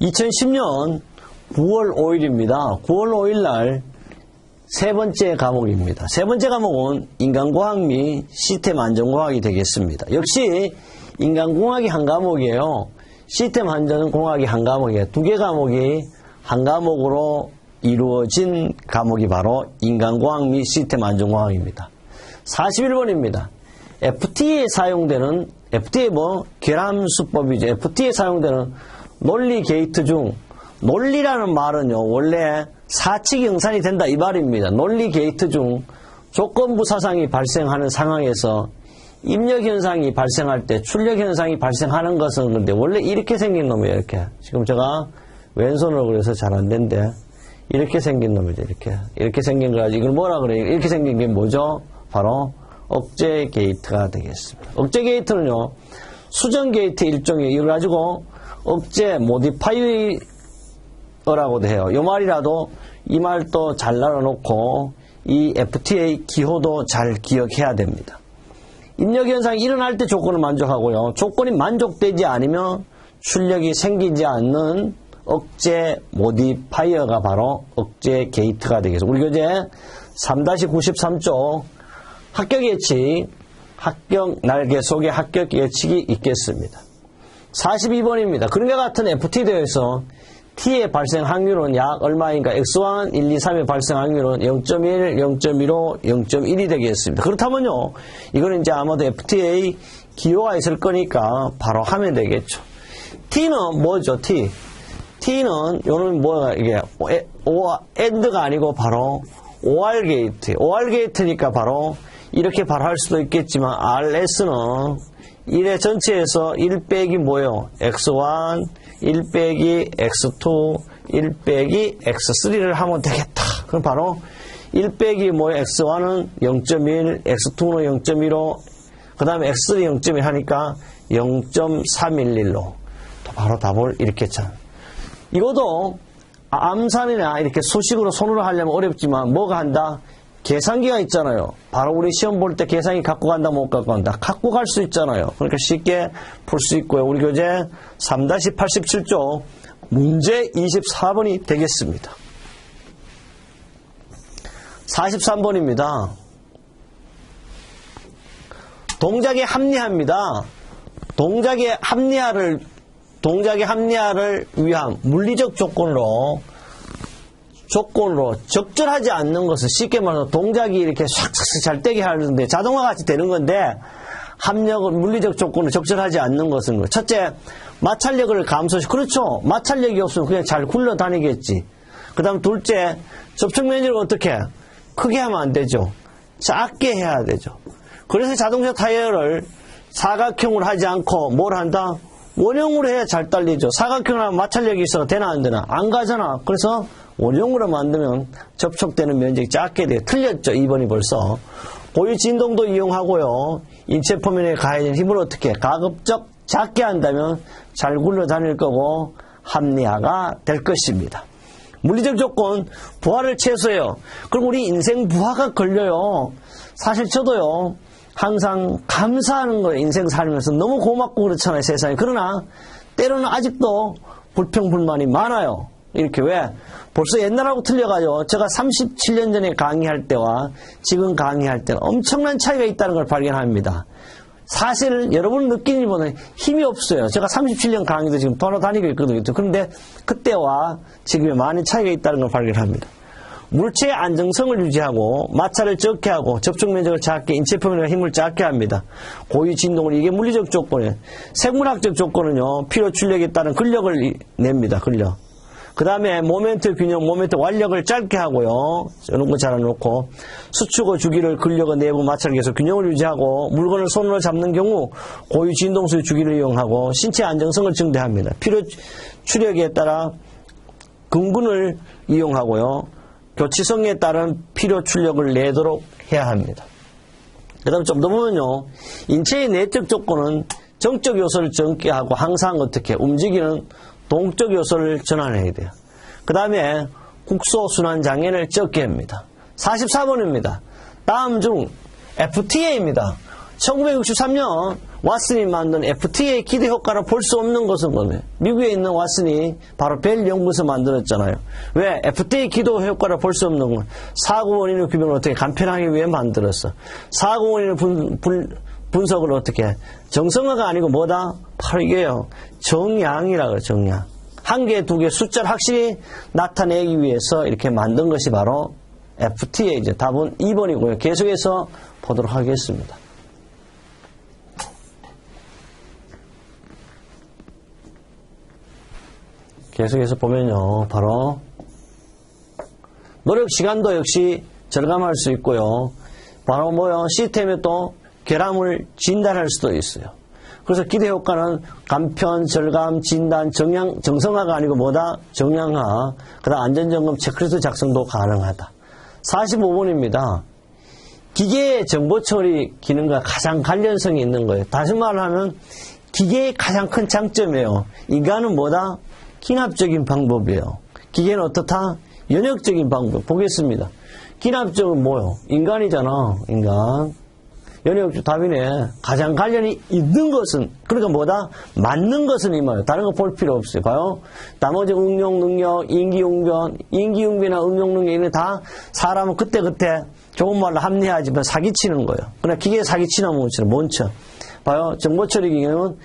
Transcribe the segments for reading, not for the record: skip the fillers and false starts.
2010년 9월 5일입니다. 9월 5일 날 세 번째 과목입니다. 세 번째 과목은 인간공학 및 시스템 안전공학이 되겠습니다. 역시 인간공학이 한 과목이에요. 시스템 안전공학이 한 과목이에요. 두 개 과목이 한 과목으로 이루어진 과목이 바로 인간공학 및 시스템 안전공학입니다. 41번입니다. FT에 사용되는, FT의 결함수법이죠. FT에 사용되는 논리 게이트 중, 논리라는 말은요, 원래 사칙이 응산이 된다 이 말입니다. 논리 게이트 중 조건부 사상이 발생하는 상황에서 입력 현상이 발생할 때 출력 현상이 발생하는 것은 근데 원래 이렇게 생긴 놈이에요. 이렇게. 지금 제가 왼손으로 그래서 잘 안 된대. 이렇게 생긴 놈이죠. 이렇게 생긴 거 가지고 이걸 뭐라 그래요? 이렇게 생긴 게 뭐죠? 바로 억제 게이트가 되겠습니다. 억제 게이트는요, 수정 게이트 일종이에요. 이걸 가지고 억제 모디파이어라고도 해요. 이 말이라도 이 말도 잘 나눠놓고 이 FTA 기호도 잘 기억해야 됩니다. 입력 현상이 일어날 때 조건을 만족하고요. 조건이 만족되지 않으면 출력이 생기지 않는 억제 모디파이어가 바로 억제 게이트가 되겠습니다. 우리 교재 3-93쪽 합격 예측, 합격 날개 속에 합격 예측이 있겠습니다. 42번입니다. 그림과 같은 FT대에서 T의 발생 확률은 약 얼마인가? X1, 1, 2, 3의 발생 확률은 0.1, 0.15, 0.1이 되겠습니다. 그렇다면요, 이거는 이제 아마도 FTA 기호가 있을 거니까 바로 하면 되겠죠. T는 뭐죠? T는 요는 뭐야 이게 AND가 아니고 바로 OR 게이트. OR 게이트니까 바로 이렇게 바로 할 수도 있겠지만 RS는 1의 전체에서 1 빼기 뭐예요? X1, 1 빼기 X2, 1 빼기 X3를 하면 되겠다. 그럼 바로 1 빼기 뭐예요? X1은 0.1, X2는 0.15, 그 다음에 X3 0.1 하니까 0.311로 바로 답을 이렇게 참. 이것도 암산이나 이렇게 수식으로 손으로 하려면 어렵지만 뭐가 한다? 계산기가 있잖아요. 바로 우리 시험 볼 때 계산기 갖고 간다 못 갖고 간다? 갖고 갈 수 있잖아요. 그러니까 쉽게 풀 수 있고요. 우리 교재 3-87쪽 문제 24번이 되겠습니다. 43번입니다. 동작의 합리화입니다. 동작의 합리화를 위한 물리적 조건으로 적절하지 않는 것은 쉽게 말해서 동작이 이렇게 샥샥 잘 되게 하는데 자동화 같이 되는 건데 합력은 물리적 조건으로 적절하지 않는 것은 첫째, 마찰력을 감소시 그렇죠. 마찰력이 없으면 그냥 잘 굴러다니겠지. 그 다음 둘째, 접촉 면적을 어떻게 크게 하면 안 되죠. 작게 해야 되죠. 그래서 자동차 타이어를 사각형으로 하지 않고 뭘 한다? 원형으로 해야 잘 달리죠. 사각형으로 하면 마찰력이 있어 되나 안 되나? 안 가잖아. 그래서 원형으로 만들면 접촉되는 면적이 작게 돼요. 틀렸죠. 2번이 벌써. 고유 진동도 이용하고요. 인체 표면에 가해진 힘을 어떻게 가급적 작게 한다면 잘 굴러다닐 거고 합리화가 될 것입니다. 물리적 조건, 부하를 최소해요. 그럼 우리 인생 부하가 걸려요. 사실 저도요. 항상 감사하는 거예요. 인생 살면서 너무 고맙고 그렇잖아요. 세상에. 그러나 때로는 아직도 불평불만이 많아요. 이렇게 왜? 벌써 옛날하고 틀려가지고 제가 37년 전에 강의할 때와 지금 강의할 때는 엄청난 차이가 있다는 걸 발견합니다. 사실 여러분 느끼는 일보다는 힘이 없어요. 제가 37년 강의도 지금 돌아다니고 있거든요. 그런데 그때와 지금에 많은 차이가 있다는 걸 발견합니다. 물체의 안정성을 유지하고 마찰을 적게 하고 접촉 면적을 작게 인체 표면의 힘을 작게 합니다. 고유 진동을 이게 물리적 조건이에요. 생물학적 조건은요. 필요 출력에 따른 근력을 냅니다. 근력. 그 다음에 모멘트 균형, 모멘트 완력을 짧게 하고요. 이런 거 잘라놓고 수축어 주기를 근력의 내부 마찰계에서 균형을 유지하고 물건을 손으로 잡는 경우 고유 진동수의 주기를 이용하고 신체 안정성을 증대합니다. 필요 출력에 따라 근근을 이용하고요. 교치성에 따른 필요 출력을 내도록 해야 합니다. 그 다음에 좀 더 보면요. 인체의 내적 조건은 정적 요소를 적게 하고 항상 어떻게 움직이는 동적 요소를 전환해야 돼요. 그 다음에 국소순환 장애를 적게 합니다. 44번입니다. 다음 중 FTA입니다. 1963년 왓슨이 만든 FTA 기대 효과를 볼 수 없는 것은 뭐예요? 미국에 있는 왓슨이 바로 벨 연구소 만들었잖아요. 왜? FTA 기도 효과를 볼 수 없는 건 사고 원인의 규명을 어떻게 간편하기 위해 만들었어. 사고 원인의 분석을 어떻게 해? 정성화가 아니고 뭐다? 바로 이게요. 정량이라고 해요. 정량. 한 개, 두 개 숫자를 확실히 나타내기 위해서 이렇게 만든 것이 바로 FTA. 이제 답은 2번이고요. 계속해서 보도록 하겠습니다. 계속해서 보면요. 바로 노력 시간도 역시 절감할 수 있고요. 바로 뭐요? 시스템에 또 결함을 진단할 수도 있어요. 그래서 기대 효과는 간편, 절감, 진단, 정성화가 아니고 뭐다? 정량화. 그다음 안전점검 체크리스트 작성도 가능하다. 45번입니다. 기계의 정보 처리 기능과 가장 관련성이 있는 거예요. 다시 말하면 기계의 가장 큰 장점이에요. 인간은 뭐다? 기납적인 방법이에요. 기계는 어떻다? 연역적인 방법. 보겠습니다. 기납적은 뭐요? 인간이잖아. 인간. 연역적 답이네. 가장 관련이 있는 것은, 그러니까 뭐다? 맞는 것은 이 말이에요. 다른 거 볼 필요 없어요. 봐요. 나머지 응용 능력, 인기응변이나 응용 능력이 다 사람은 그때그때 좋은 말로 합리화하지만 사기치는 거예요. 그러나 기계에 사기치나 못 쳐. 봐요. 정보 처리 기계는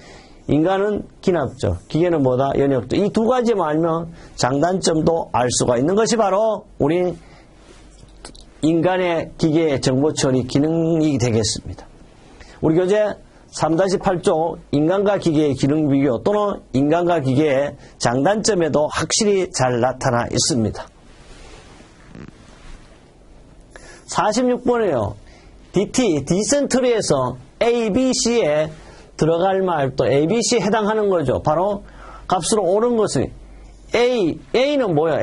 인간은 기납적, 기계는 뭐다? 연역적. 이 두 가지만 알면 장단점도 알 수가 있는 것이 바로 우리 인간의 기계의 정보 처리 기능이 되겠습니다. 우리 교재 3-8조 인간과 기계의 기능 비교 또는 인간과 기계의 장단점에도 확실히 잘 나타나 있습니다. 46번이에요. DT, 디센트리에서 ABC에 들어갈 말 또 ABC에 해당하는 거죠. 바로 값으로 옳은 것은 A는 뭐야?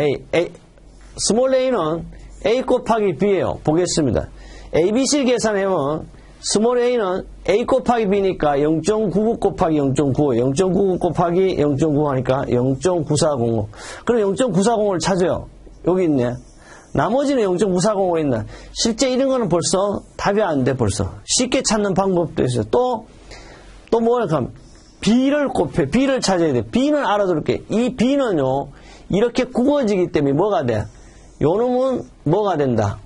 스몰 a는 A 곱하기 B예요. 보겠습니다. ABC 계산하면 스몰 a는 A 곱하기 B니까 0.99 곱하기 0.95, 0.99 곱하기 0.9 하니까 0.9405. 그럼 0.940을 찾아요. 여기 있네. 나머지는 0.940이 있나. 실제 이런 거는 벌써 답이 안 돼, 벌써. 쉽게 찾는 방법도 있어요. 또 뭐랄까 하면 B를 곱해. B를 찾아야 돼. B는 알아둘게. 이 B는요, 이렇게 굽어지기 때문에 뭐가 돼? 요 놈은 뭐가 된다?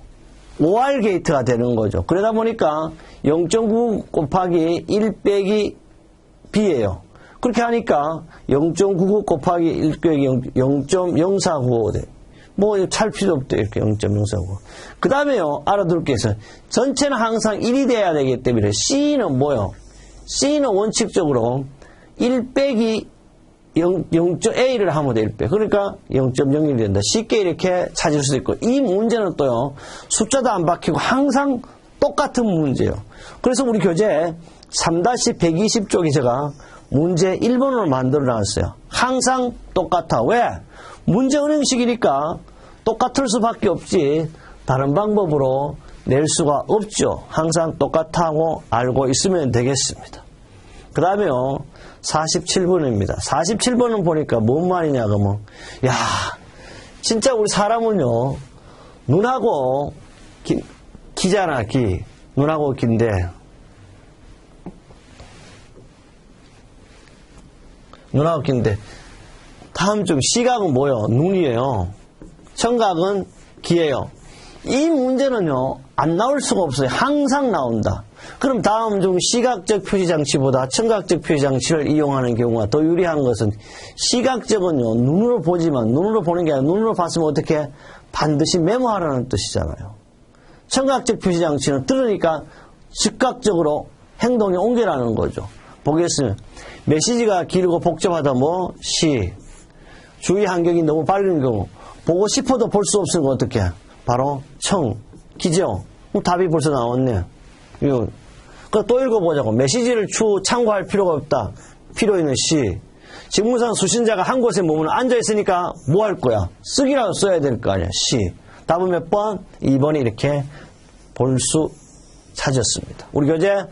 OR 게이트가 되는 거죠. 그러다 보니까 0.9 곱하기 1 빼기 B예요. 그렇게 하니까 0.99 곱하기 1 빼기 0.0495 돼. 뭐, 찰 필요 없대. 이렇게 0.0495. 그 다음에요, 알아둘 게 있어요. 전체는 항상 1이 돼야 되기 때문에 C는 뭐요? C는 원칙적으로 1 빼기 0.A를 하면 돼, 1 빼. 그러니까 0.01이 된다. 쉽게 이렇게 찾을 수도 있고. 이 문제는 또요, 숫자도 안 바뀌고 항상 똑같은 문제예요. 그래서 우리 교재 3-120쪽에 제가 문제 1번으로 만들어 놨어요. 항상 똑같아. 왜? 문제 은행식이니까 똑같을 수밖에 없지. 다른 방법으로 낼 수가 없죠. 항상 똑같다고 알고 있으면 되겠습니다. 그 다음에요, 47번입니다. 47번은 보니까 뭔 말이냐, 그러면. 야, 진짜 우리 사람은요, 눈하고 기잖아, 기. 눈하고 긴데. 눈하고 긴데. 다음 중 시각은 뭐예요? 눈이에요. 청각은 기예요. 이 문제는요, 안 나올 수가 없어요. 항상 나온다. 그럼 다음 중 시각적 표시장치보다 청각적 표시장치를 이용하는 경우가 더 유리한 것은, 시각적은요, 눈으로 보지만, 눈으로 보는 게 아니라 눈으로 봤으면 어떻게 반드시 메모하라는 뜻이잖아요. 청각적 표시장치는 들으니까 즉각적으로 행동에 옮겨라는 거죠. 보겠습니다. 메시지가 길고 복잡하다 뭐, 시. 주의 환경이 너무 밝은 경우, 보고 싶어도 볼 수 없으면 어떻게 해? 바로 청, 기죠. 답이 벌써 나왔네. 이거 또 읽어보자고. 메시지를 참고할 필요가 없다. 필요 있는 시. 직무상 수신자가 한 곳에 머무는 앉아있으니까 뭐 할 거야? 쓰기라도 써야 될 거 아니야. 시. 답은 몇 번? 2번이 이렇게 볼 수 찾았습니다. 우리 교재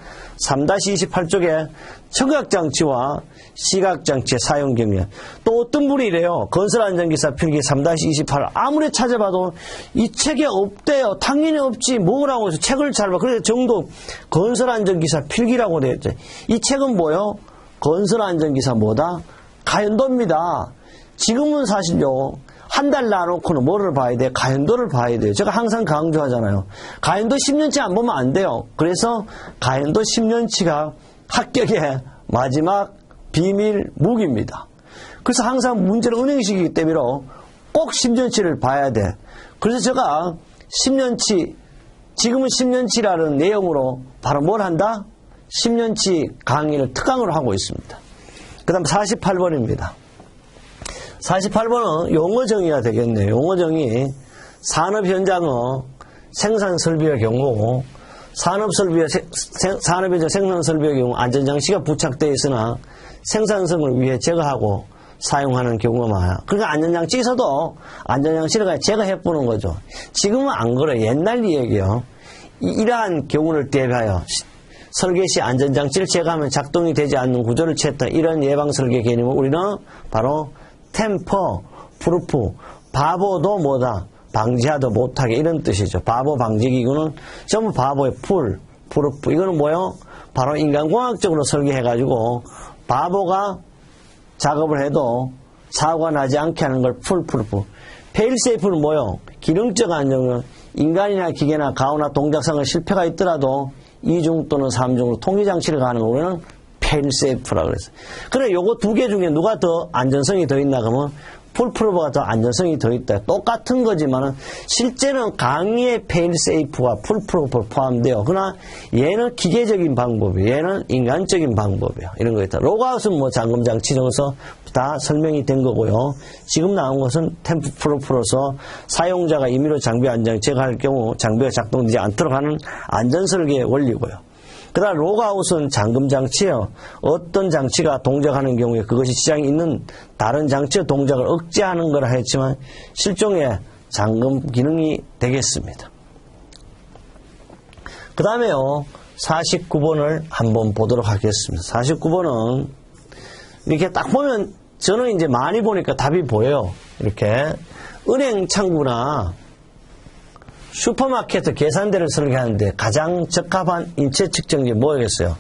3-28쪽에 청각장치와 시각장치의 사용 경력. 또 어떤 분이 이래요. 건설안전기사 필기 3-28 아무리 찾아봐도 이 책에 없대요. 당연히 없지. 뭐라고 해서 책을 잘 봐. 그래서 정도 건설안전기사 필기라고 되어 있죠. 이 책은 뭐요? 건설안전기사 뭐다? 가연도입니다. 지금은 사실요. 한 달 놔놓고는 뭐를 봐야 돼? 가연도를 봐야 돼요. 제가 항상 강조하잖아요. 가연도 10년치 안 보면 안 돼요. 그래서 가연도 10년치가 합격의 마지막 비밀 무기입니다. 그래서 항상 문제는 은행식이기 때문에 꼭 10년치를 봐야 돼. 그래서 제가 10년치, 지금은 10년치라는 내용으로 바로 뭘 한다? 10년치 강의를 특강으로 하고 있습니다. 그 다음 48번입니다. 48번은 용어 정의가 되겠네요. 용어 정의, 산업 현장의 생산 설비의 경우, 산업 현장 생산 설비의 경우 안전장치가 부착되어 있으나 생산성을 위해 제거하고 사용하는 경우가 많아요. 그러니까 안전장치 있어도 안전장치를 그냥 제거해보는 거죠. 지금은 안 그래요. 옛날 얘기예요. 이러한 경우를 대비하여 설계 시 안전장치를 제거하면 작동이 되지 않는 구조를 취했다. 이런 예방설계 개념을 우리는 바로 템퍼, 프루프, 바보도 뭐다? 방지하도 못하게 이런 뜻이죠. 바보 방지기구는 전부 바보의 프루프. 이거는 뭐요? 바로 인간공학적으로 설계해가지고 바보가 작업을 해도 사고가 나지 않게 하는 걸 풀프루프. 페일세이프는 뭐요? 기능적 안정은 인간이나 기계나 가오나 동작상의 실패가 있더라도 2중 또는 3중으로 통기장치를 가는 거 우리는 페일세이프라고 그랬어요. 그래, 요거 두 개 중에 누가 더 안전성이 더 있나 그러면 풀프루프가 더 안전성이 더 있다. 똑같은 거지만은 실제는 강의의 페일세이프와 풀프루프가 포함돼요. 그러나 얘는 기계적인 방법이에요. 얘는 인간적인 방법이에요. 이런 거 있다. 로그아웃은 뭐 잠금장치 정도서 다 설명이 된 거고요. 지금 나온 것은 템프프루프로서 사용자가 임의로 장비 안전 제거할 경우 장비가 작동되지 않도록 하는 안전설계의 원리고요. 그 다음 로그아웃은 잠금장치예요. 어떤 장치가 동작하는 경우에 그것이 시장에 있는 다른 장치의 동작을 억제하는 거라 했지만 실종의 잠금 기능이 되겠습니다. 그 다음에요. 49번을 한번 보도록 하겠습니다. 49번은 이렇게 딱 보면 저는 이제 많이 보니까 답이 보여요. 이렇게 은행 창구나 슈퍼마켓 계산대를 설계하는데 가장 적합한 인체 측정기 뭐겠어요?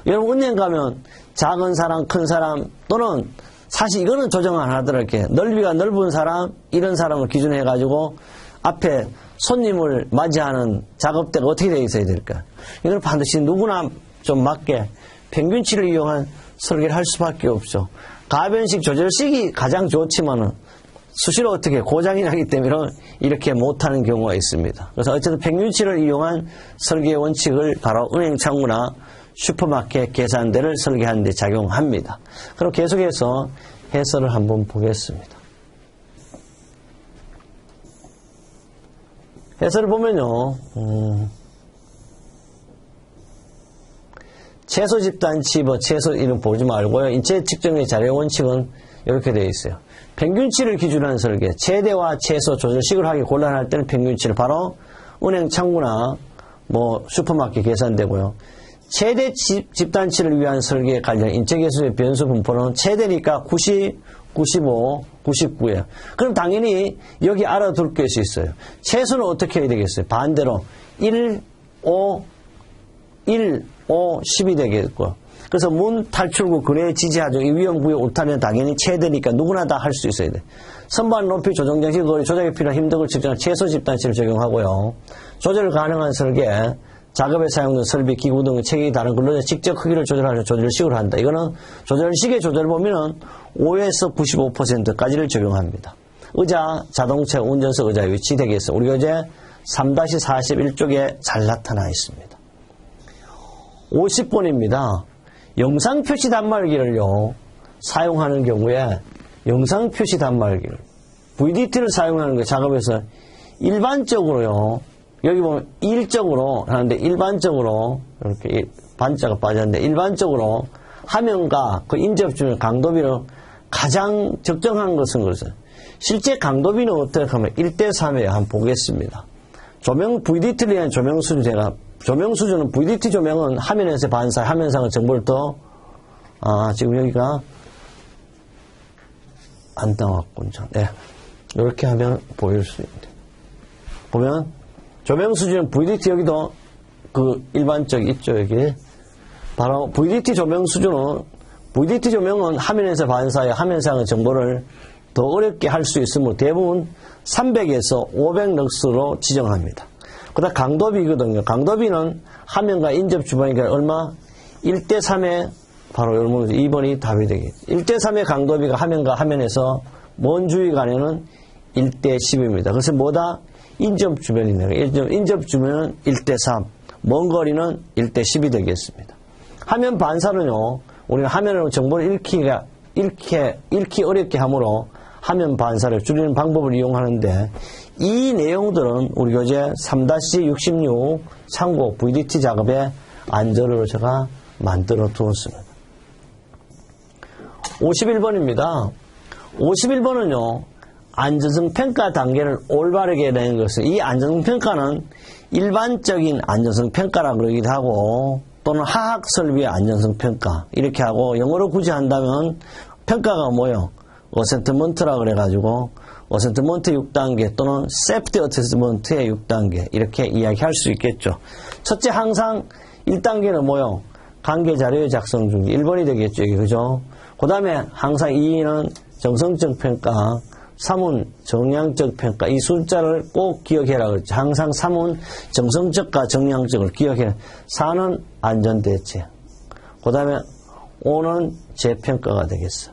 여러분 은행 가면 작은 사람, 큰 사람 또는 사실 이거는 조정 안 하더라도 이렇게 넓이가 넓은 사람 이런 사람을 기준으로 해가지고 앞에 손님을 맞이하는 작업대가 어떻게 되어 있어야 될까? 이걸 반드시 누구나 좀 맞게 평균치를 이용한 설계를 할 수밖에 없죠. 가변식 조절식이 가장 좋지만은 수시로 어떻게 고장이 나기 때문에 이렇게 못하는 경우가 있습니다. 그래서 어쨌든 평균치를 이용한 설계 원칙을 바로 은행 창구나 슈퍼마켓 계산대를 설계하는 데 작용합니다. 그럼 계속해서 해설을 한번 보겠습니다. 해설을 보면요. 최소 집단치, 최소 이름 보지 말고요. 인체 측정의 자료 원칙은 이렇게 되어 있어요. 평균치를 기준으로 한 설계, 최대와 최소 조절식을 하기 곤란할 때는 평균치를 바로 은행 창구나 슈퍼마켓 계산되고요. 최대 집단치를 위한 설계에 관련 인체계수의 변수 분포는 최대니까 90, 95, 99예요. 그럼 당연히 여기 알아둘 것이 있어요. 최소는 어떻게 해야 되겠어요? 반대로 1, 5, 10이 되겠고. 그래서 문 탈출구 근해 지지하죠. 이 위험구역 울타리는 당연히 최대니까 누구나 다 할 수 있어야 돼. 선반 높이 조정장치 거리 조작에 필요한 힘덕을 측정한 최소 집단치를 적용하고요. 조절 가능한 설계, 작업에 사용된 설비, 기구 등의 체계이 다른 근로자 직접 크기를 조절하는 조절식으로 한다. 이거는 조절식의 조절 보면은 5에서 95%까지를 적용합니다. 의자, 자동차 운전석 의자 위치 되겠어. 우리 교재 3-41쪽에 잘 나타나 있습니다. 50번입니다. 영상 표시 단말기를요, 사용하는 경우에 영상 표시 단말기를 VDT를 사용하는 거 작업에서 일반적으로요, 여기 보면 일적으로 하는데 일반적으로 이렇게 반자가 빠졌는데 일반적으로 화면과 그 인접 중에 강도비를 가장 적정한 것은 그래서 실제 강도비는 어떻게 하면 1:3이에요. 한번 보겠습니다. 조명 VDT를 위한 조명 수준 제가 조명 수준은 VDT 조명은 화면에서 반사 화면상의 정보를 더 지금 여기가 안 나왔군요. 네. 이렇게 하면 보일 수 있는데. 보면, 조명 수준은 VDT 여기도 일반적 있죠, 여기. 바로 VDT 조명 수준은, VDT 조명은 화면에서 반사해 화면상의 정보를 더 어렵게 할 수 있으므로 대부분 300에서 500럭스로 지정합니다. 그 다음 강도비거든요. 강도비는 화면과 인접 주변이니까 얼마? 1대3에 바로 여러분 2번이 답이 되겠죠. 1대3의 강도비가 화면과 화면에서 먼 주위간에는 1대10입니다. 그래서 뭐다? 인접 주변이네요. 인접 주변은 1대3, 먼 거리는 1대10이 되겠습니다. 화면 반사는요, 우리가 화면으로 정보를 읽기 어렵게 하므로 화면 반사를 줄이는 방법을 이용하는데, 이 내용들은 우리 교재 3-66 참고 VDT 작업의 안전으로 제가 만들어 두었습니다. 51번입니다. 51번은요, 안전성 평가 단계를 올바르게 내는 것은, 이 안전성 평가는 일반적인 안전성 평가라 그러기도 하고, 또는 화학 설비의 안전성 평가, 이렇게 하고, 영어로 굳이 한다면 평가가 뭐요? 어세트먼트라 그래가지고, 어세트먼트 6단계 또는 세프티 어세트먼트의 6단계, 이렇게 이야기할 수 있겠죠. 첫째, 항상 1단계는 뭐요? 관계 자료의 작성 중지, 1번이 되겠죠, 이게, 그죠? 그 다음에 항상 2는 정성적 평가, 3은 정량적 평가, 이 숫자를 꼭 기억해라 그랬죠. 항상 3은 정성적과 정량적을 기억해. 4는 안전대체. 그 다음에 5는 재평가가 되겠어.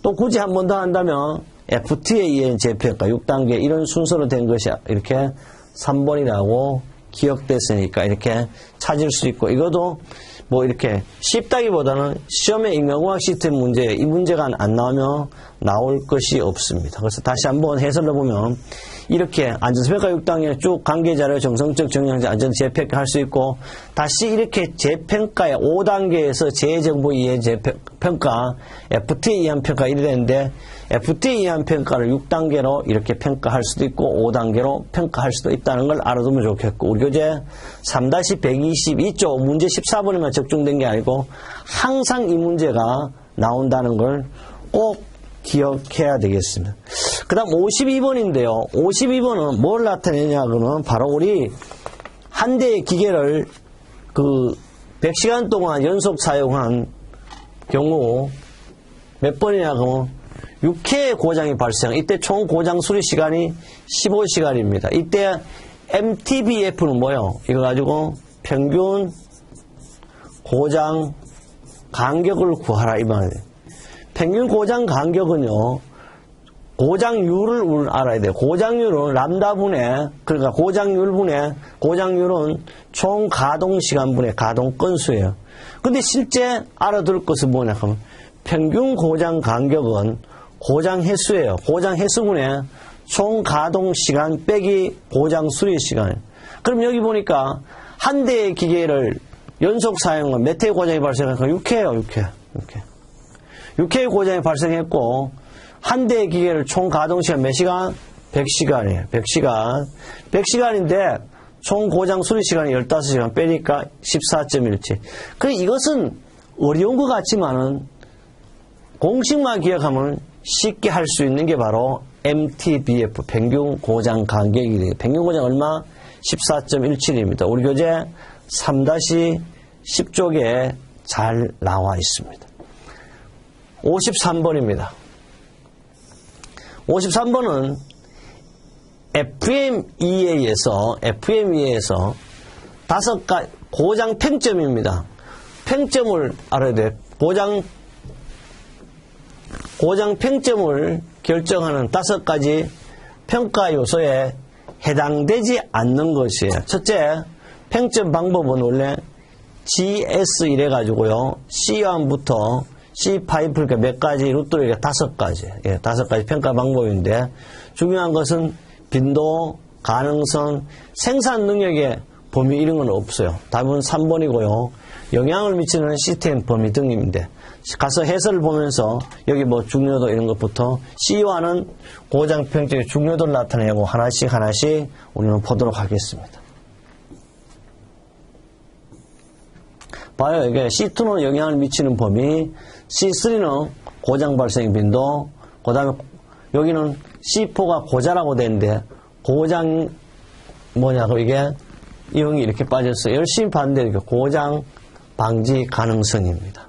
또 굳이 한 번 더 한다면 FT에 의한 재평가, 6단계 이런 순서로 된 것이 이렇게 3번이라고 기억됐으니까 이렇게 찾을 수 있고, 이것도 뭐 이렇게 쉽다기보다는 시험에 인간공학 시스템 문제, 이 문제가 안 나오면 나올 것이 없습니다. 그래서 다시 한번 해설을 보면, 이렇게 안전평가 6단계 쭉 관계자료 정성적 정량적 안전 재평가 할 수 있고, 다시 이렇게 재평가의 5단계에서 재정보 이해 재평가, FT에 의한 평가 이래 되는데, FT에 의한 평가를 6단계로 이렇게 평가할 수도 있고 5단계로 평가할 수도 있다는 걸 알아두면 좋겠고, 우리 교재 3-122쪽 문제 14번에만 적중된 게 아니고 항상 이 문제가 나온다는 걸 꼭 기억해야 되겠습니다. 그 다음 52번인데요. 52번은 뭘 나타내냐고는 바로 우리 한 대의 기계를 100시간 동안 연속 사용한 경우 몇 번이냐 그러면 6회의 고장이 발생. 이때 총 고장 수리 시간이 15시간입니다. 이때 MTBF는 뭐예요? 이거 가지고 평균 고장 간격을 구하라 이 말이에요. 평균 고장 간격은요, 고장률을 알아야 돼요. 고장률은 람다분의, 그러니까 고장률은 총 가동 시간분의 가동 건수예요. 근데 실제 알아둘 것은 뭐냐 하면 평균 고장 간격은 고장 횟수예요. 고장 횟수분의 총 가동 시간 빼기 고장 수리 시간. 그럼 여기 보니까 한 대의 기계를 연속 사용한 몇 회의 고장이 발생할까? 6회예요, 6회. 6회의 고장이 발생했고, 한 대의 기계를 총 가동 시간 몇 시간? 100시간이에요. 100시간. 100시간인데 총 고장 수리 시간이 15시간 빼니까 14.17. 그래, 이것은 어려운 것 같지만은 공식만 기억하면 쉽게 할 수 있는 게 바로 MTBF, 평균 고장 간격이 돼요. 평균 고장 얼마? 14.17입니다. 우리 교재 3-10쪽에 잘 나와 있습니다. 53번입니다. 53번은 FMEA에서 5가지 고장 팽점입니다. 팽점을 알아야 돼요. 고장 팽점을 결정하는 5가지 평가 요소에 해당되지 않는 것이에요. 첫째, 팽점 방법은 원래 GS 이래가지고요. C1부터 C5, 그러니까 몇 가지, 루트로 5가지. 5가지 평가 방법인데, 중요한 것은 빈도, 가능성, 생산 능력의 범위 이런 건 없어요. 답은 3번이고요. 영향을 미치는 시스템 범위 등인데, 가서 해설을 보면서 여기 뭐 중요도 이런 것부터 C와는 고장 평점의 중요도를 나타내고 하나씩 우리는 보도록 하겠습니다. 봐요. 이게 C2는 영향을 미치는 범위, C3는 고장 발생 빈도, 그 다음에 여기는 C4가 고자라고 되는데, 고장, 뭐냐고 이게, 이형이 이렇게 빠졌어요. 열심히 봤는데, 이렇게 고장 방지 가능성입니다.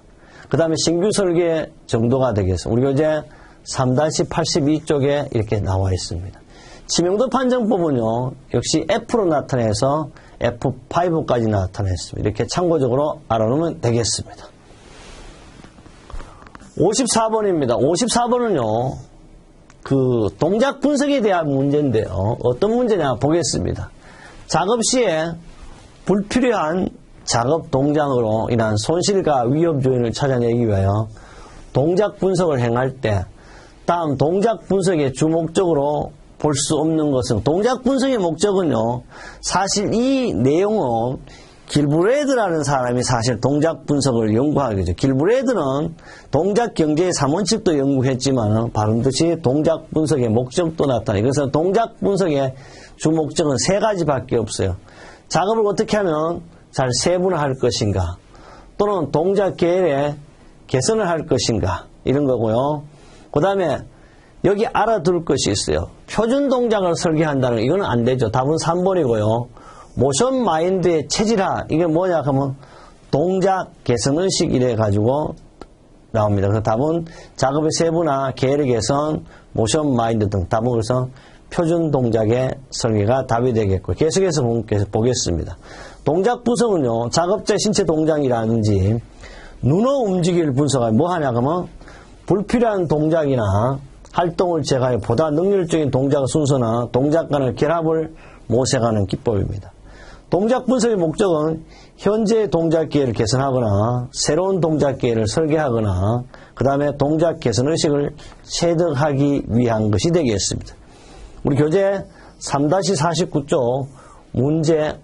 그 다음에 신규 설계 정도가 되겠습니다. 우리 교재 3-82쪽에 이렇게 나와 있습니다. 치명도 판정법은요, 역시 F로 나타내서 F5까지 나타냈습니다. 이렇게 참고적으로 알아놓으면 되겠습니다. 54번입니다. 54번은요, 그 동작 분석에 대한 문제인데요. 어떤 문제냐 보겠습니다. 작업 시에 불필요한 작업 동작으로 인한 손실과 위험 요인을 찾아내기 위하여 동작 분석을 행할 때 다음 동작 분석의 주목적으로 볼 수 없는 것은, 동작 분석의 목적은요, 사실 이 내용은 길브레드라는 사람이 사실 동작 분석을 연구하게 되죠. 길브레드는 동작 경제의 3원칙도 연구했지만 반드시 동작 분석의 목적도 나타나요. 그래서 동작 분석의 주목적은 3가지밖에 없어요. 작업을 어떻게 하면 잘 세분화할 것인가, 또는 동작 계획에 개선을 할 것인가, 이런 거고요. 그 다음에 여기 알아둘 것이 있어요. 표준 동작을 설계한다는 거, 이거는 안 되죠. 답은 3번이고요. 모션 마인드의 체질화, 이게 뭐냐 하면 동작 개선 의식 이래 가지고 나옵니다. 그래서 답은 작업의 세분화, 계획의 개선, 모션 마인드 등 답은 그래서 표준 동작의 설계가 답이 되겠고, 계속해서 보겠습니다. 동작 분석은요, 작업자의 신체 동작이라든지 눈의 움직임을 분석하면 뭐 하냐 하면 불필요한 동작이나 활동을 제거해 보다 능률적인 동작 순서나 동작 간의 결합을 모색하는 기법입니다. 동작 분석의 목적은 현재의 동작 기회를 개선하거나 새로운 동작 기회를 설계하거나 그 다음에 동작 개선 의식을 체득하기 위한 것이 되겠습니다. 우리 교재 3-49쪽 문제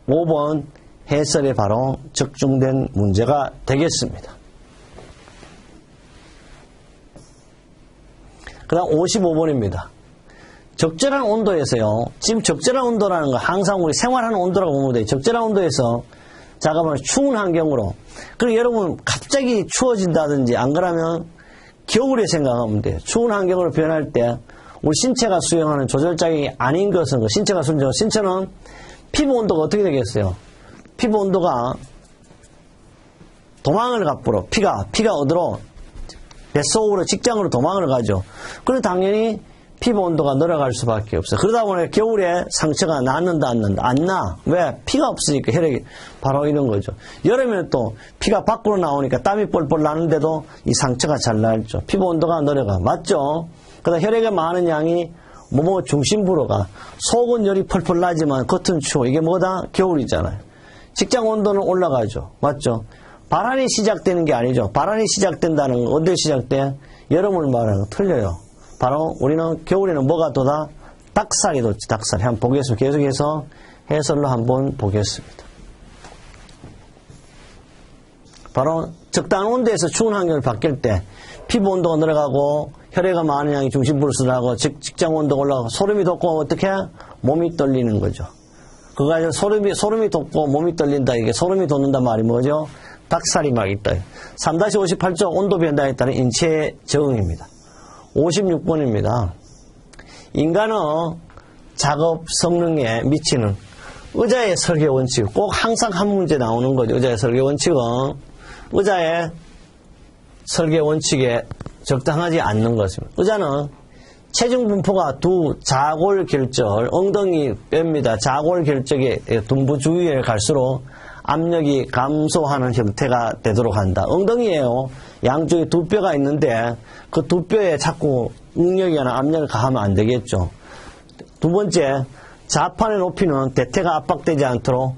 5번 해설에 바로 적중된 문제가 되겠습니다. 그 다음 55번입니다. 적절한 온도에서요. 지금 적절한 온도라는 거 항상 우리 생활하는 온도라고 보면 돼요. 적절한 온도에서 작업을 추운 환경으로. 그리고 여러분 갑자기 추워진다든지 안 그러면 겨울에 생각하면 돼요. 추운 환경으로 변할 때 우리 신체가 수행하는 조절작용이 아닌 것은 신체가 수행하는 신체는 피부 온도가 어떻게 되겠어요? 피부 온도가 도망을 가쁘러 피가 어디로? 뱃속으로 직장으로 도망을 가죠. 그럼 당연히 피부 온도가 늘어갈 수밖에 없어요. 그러다 보니 겨울에 상처가 낫는다 안 난다? 안 나. 왜? 피가 없으니까 혈액이 바로 이런 거죠. 여름에 또 피가 밖으로 나오니까 땀이 뻘뻘 나는데도 이 상처가 잘 나죠. 피부 온도가 늘어가. 맞죠? 그러다 혈액에 많은 양이 몸의 중심부로 가. 속은 열이 펄펄 나지만 겉은 추워. 이게 뭐다? 겨울이잖아요. 직장 온도는 올라가죠. 맞죠? 발환이 시작되는 게 아니죠. 발환이 시작된다는 건 언제 시작돼? 여름을 말하는 거 틀려요. 바로 우리는 겨울에는 뭐가 돋아? 닭살이 돋지. 닭살이. 한번 보겠습니다. 계속해서 해설로 한번 보겠습니다. 바로 적당한 온도에서 추운 환경을 바뀔 때 피부 온도가 늘어가고 혈액이 많은 양이 중심부로 쓰라고 직장 온도가 올라가고 소름이 돋고 어떻게? 몸이 떨리는 거죠. 그거 가지고 소름이 돋고 몸이 떨린다. 이게 소름이 돋는단 말이 뭐죠? 닭살이 막 있다. 3-58쪽 온도 변화에 따른 인체 적응입니다. 56번입니다. 인간의 작업 성능에 미치는 의자의 설계 원칙, 꼭 항상 한 문제 나오는 거죠. 의자의 설계 원칙은 의자의 설계 원칙에 적당하지 않는 것입니다. 의자는 체중 분포가 두 자골결절, 엉덩이 뼈입니다. 자골결절의 둔부 주위에 갈수록 압력이 감소하는 형태가 되도록 한다. 엉덩이에요. 양쪽에 두 뼈가 있는데 그 두 뼈에 자꾸 응력이나 압력을 가하면 안 되겠죠. 두 번째, 자판의 높이는 대퇴가 압박되지 않도록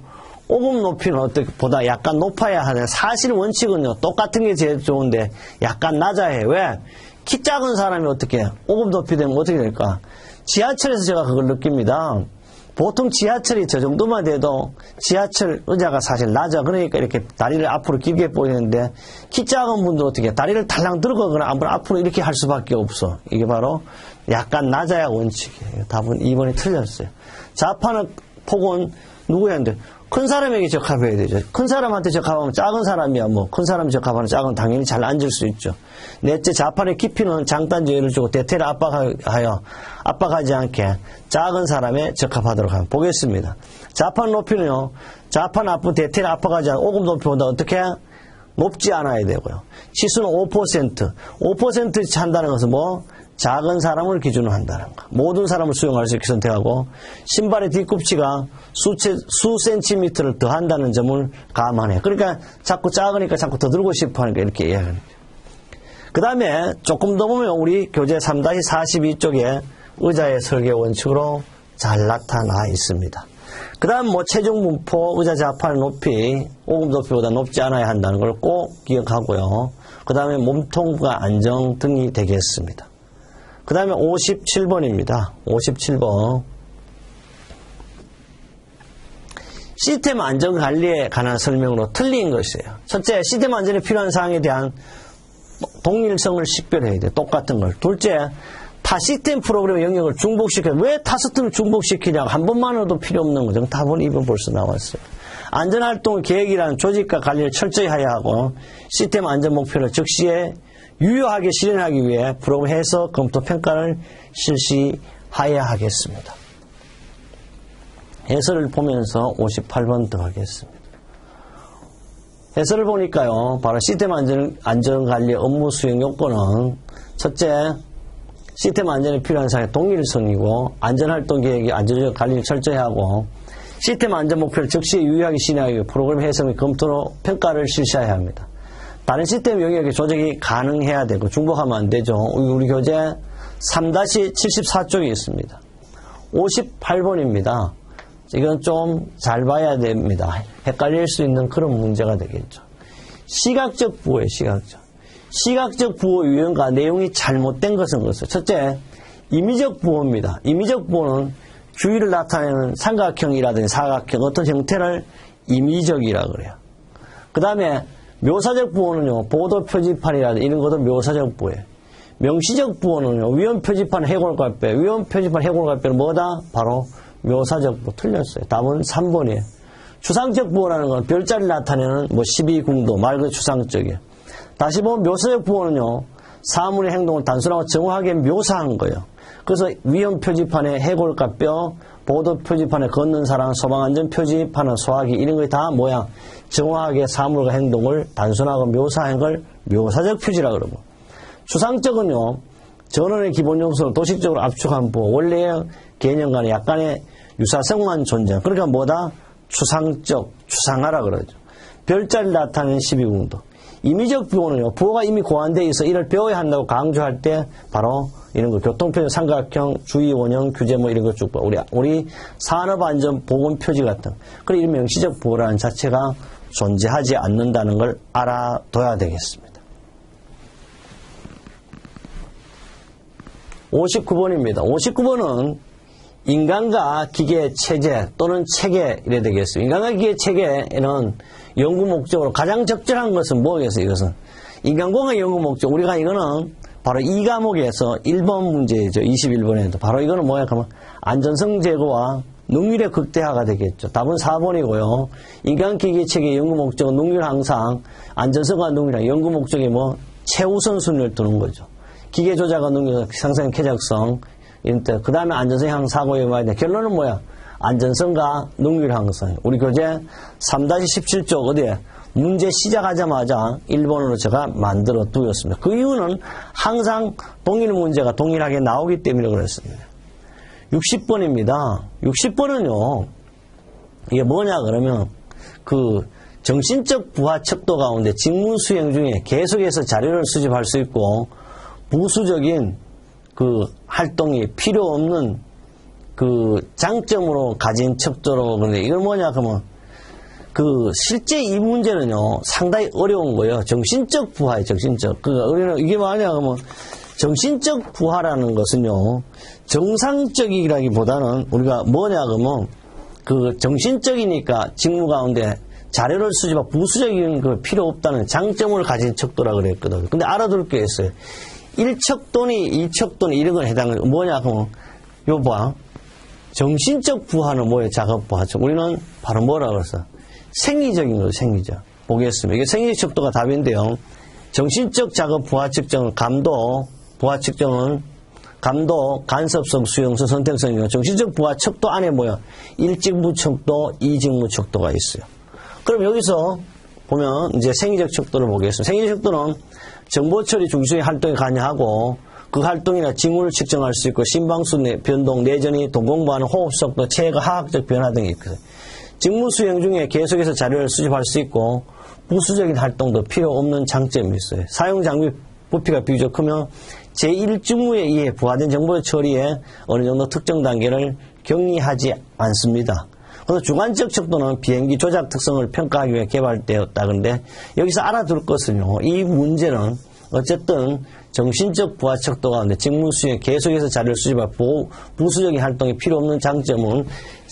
오금 높이는 보다 약간 높아야 하는, 사실 원칙은요 똑같은 게 제일 좋은데 약간 낮아야 해요. 왜? 키 작은 사람이 어떻게 오금 높이 되면 어떻게 될까? 지하철에서 제가 그걸 느낍니다. 보통 지하철이 저 정도만 돼도 지하철 의자가 사실 낮아. 그러니까 이렇게 다리를 앞으로 길게 보이는데 키 작은 분도 어떻게 다리를 달랑 들어가거나 앞으로 이렇게 할 수밖에 없어. 이게 바로 약간 낮아야 원칙이에요. 답은 2번이 틀렸어요. 자판의 폭은 누구한테? 큰 사람에게 적합해야 되죠. 큰 사람한테 적합하면 작은 사람이야. 뭐 큰 사람 적합하는 작은 당연히 잘 앉을 수 있죠. 넷째, 자판의 깊이는 장단지를 주고 대퇴를 압박하지 않게 작은 사람에 적합하도록 하면 보겠습니다. 자판 높이는요. 자판 앞은 대퇴를 압박하지 않고 오금 높이보다 어떻게? 높지 않아야 되고요. 치수는 5%. 5% 한다는 것은 뭐? 작은 사람을 기준으로 한다는 거. 모든 사람을 수용할 수 있게 선택하고 신발의 뒤꿈치가 수 센티미터를 더 한다는 점을 감안해. 그러니까 자꾸 작으니까 자꾸 더 들고 싶어 하니까 이렇게 이야기합니다. 그 다음에 조금 더 보면 우리 교재 3-42쪽에 의자의 설계 원칙으로 잘 나타나 있습니다. 그 다음 뭐 체중 분포, 의자 자판의 높이, 오금 높이보다 높지 않아야 한다는 걸 꼭 기억하고요. 그 다음에 몸통과 안정 등이 되겠습니다. 그 다음에 57번입니다. 57번. 시스템 안전관리에 관한 설명으로 틀린 것이에요. 첫째, 시스템 안전에 필요한 사항에 대한 동일성을 식별해야 돼요. 똑같은 걸. 둘째, 타 시스템 프로그램의 영역을 중복시켜요. 왜 타 시스템을 중복시키냐고 한 번만으로도 필요 없는 거죠. 답은 2번 벌써 나왔어요. 안전활동 계획이라는 조직과 관리를 철저히 해야 하고 시스템 안전 목표를 즉시에 유효하게 실현하기 위해 프로그램 해석, 검토, 평가를 실시해야 하겠습니다. 해설을 보면서 58번 더 하겠습니다. 해설을 보니까요, 바로 시스템 안전관리 업무 수행 요건은 첫째, 시스템 안전에 필요한 사항의 동일성이고 안전활동 계획이 안전적 관리를 철저히 하고 시스템 안전 목표를 즉시 유효하게 실현하기 위해 프로그램 해석 및 검토로 평가를 실시해야 합니다. 다른 시스템 영역의 조작이 가능해야 되고 중복하면 안 되죠. 우리 교재 3-74쪽에 있습니다. 58번입니다. 이건 좀 잘 봐야 됩니다. 헷갈릴 수 있는 그런 문제가 되겠죠. 시각적 부호예요. 시각적 부호 유형과 내용이 잘못된 것은 그렇습니다. 첫째, 임의적 부호입니다. 임의적 부호는 주의를 나타내는 삼각형이라든지 사각형 어떤 형태를 임의적이라고 그래요. 그 다음에 묘사적 부호는요, 보도 표지판이라든지 이런 것도 묘사적 부호예요. 명시적 부호는요, 위험 표지판 해골갑배. 위험 표지판 해골갑배는 뭐다? 바로 묘사적 부호. 틀렸어요. 답은 3번이에요. 추상적 부호라는 건 별자리를 나타내는 뭐 12궁도, 말 그대로 추상적이에요. 다시 보면 묘사적 부호는요, 사물의 행동을 단순하고 정확하게 묘사한 거예요. 그래서 위험 표지판에 해골갑뼈, 보도 표지판에 걷는 사람, 소방안전 표지판은 소화기 이런 거 다 뭐야? 정확하게 사물과 행동을 단순하고 묘사한 걸 묘사적 표지라고 그러고, 추상적은요, 전원의 기본 요소를 도식적으로 압축한 부호, 원래의 개념 간의 약간의 유사성만 존재. 그러니까 뭐다? 추상적, 추상하라 그러죠. 별자리를 나타내는 12궁도. 임의적 부호는요, 부호가 이미 고안되어 있어 이를 배워야 한다고 강조할 때 바로 이런 거, 교통표지, 삼각형, 주의 원형, 규제 뭐 이런 거 쭉 봐. 우리 산업안전 보건 표지 같은. 그리고 이 명시적 부호라는 자체가 존재하지 않는다는 걸 알아둬야 되겠습니다. 59번입니다. 59번은 인간과 기계 체제 또는 체계 이래 되겠습니다. 인간과 기계 체계에는 연구 목적으로 가장 적절한 것은 뭐겠어요? 이것은 인간공학 연구 목적. 우리가 이거는 바로 이 과목에서 1번 문제죠. 21번에도 바로 이거는 뭐야? 그러면 안전성 제고와 능률의 극대화가 되겠죠. 답은 4번이고요. 인간 기계 체계 연구 목적은 능률 항상 안전성과 능률 연구 목적이 뭐 최우선 순위를 두는 거죠. 기계 조작과 능률 상승 쾌적성 그 다음에 안전성 향 사고에 와야 돼. 결론은 뭐야? 안전성과 능률 향상. 우리 교재 3-17쪽 어디에? 문제 시작하자마자 1번으로 제가 만들어 두었습니다. 그 이유는 항상 동일 문제가 동일하게 나오기 때문에 그렇습니다. 60번입니다. 60번은요, 이게 뭐냐 그러면 그 정신적 부하 척도 가운데 직무 수행 중에 계속해서 자료를 수집할 수 있고 부수적인 그 활동이 필요 없는 그 장점으로 가진 척도로. 그런데 이걸 뭐냐 그러면 그 실제 이 문제는요 상당히 어려운 거예요. 정신적 부하예요. 정신적. 우리는 이게 뭐냐 그러면 정신적 부하라는 것은요 정상적이라기보다는 우리가 뭐냐 그러면 그 정신적이니까 직무 가운데 자료를 수집하고 부수적인 그 필요 없다는 장점을 가진 척도라 그랬거든. 근데 알아둘 게 있어요. 1척도니 2척도니 이런 건 해당해요. 뭐냐 그러면 요 봐. 정신적 부하는 뭐예요? 작업 부하적. 우리는 바로 뭐라 그랬어? 생리적인 거죠, 생리적. 보겠습니다. 이게 생리적 척도가 답인데요. 정신적 작업 부하 측정은 감도, 부하 측정은 감도, 간섭성, 수용성, 선택성이고 정신적 부하 척도 안에 뭐야? 일직무 척도, 이직무 척도가 있어요. 그럼 여기서 보면 이제 생리적 척도를 보겠습니다. 생리적 척도는 정보 처리 중심의 활동에 관여하고 그 활동이나 징후를 측정할 수 있고 심방수 변동, 내전이 동공부하는 호흡 속도, 체외과 화학적 변화 등이 있거든요. 직무 수행 중에 계속해서 자료를 수집할 수 있고 부수적인 활동도 필요 없는 장점이 있어요. 사용 장비 부피가 비교적 크면 제1직무에 의해 부과된 정보 처리에 어느 정도 특정 단계를 격리하지 않습니다. 그래서 주관적 척도는 비행기 조작 특성을 평가하기 위해 개발되었다. 그런데 여기서 알아둘 것은요. 이 문제는 어쨌든 정신적 부하 척도 가운데 직무 수행에 계속해서 자료를 수집할 부수적인 활동이 필요 없는 장점은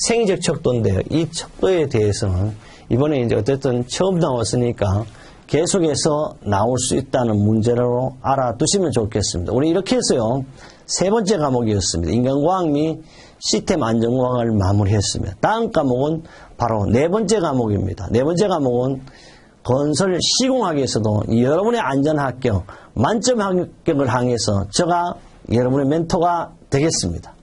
생리적 척도인데요. 이 척도에 대해서는 이번에 이제 어쨌든 처음 나왔으니까 계속해서 나올 수 있다는 문제로 알아두시면 좋겠습니다. 우리 이렇게 해서요. 세 번째 과목이었습니다. 인간과학 및 시스템 안전과학을 마무리했습니다. 다음 과목은 바로 네 번째 과목입니다. 네 번째 과목은 건설 시공학에서도 여러분의 안전 합격, 만점 합격을 향해서 제가 여러분의 멘토가 되겠습니다.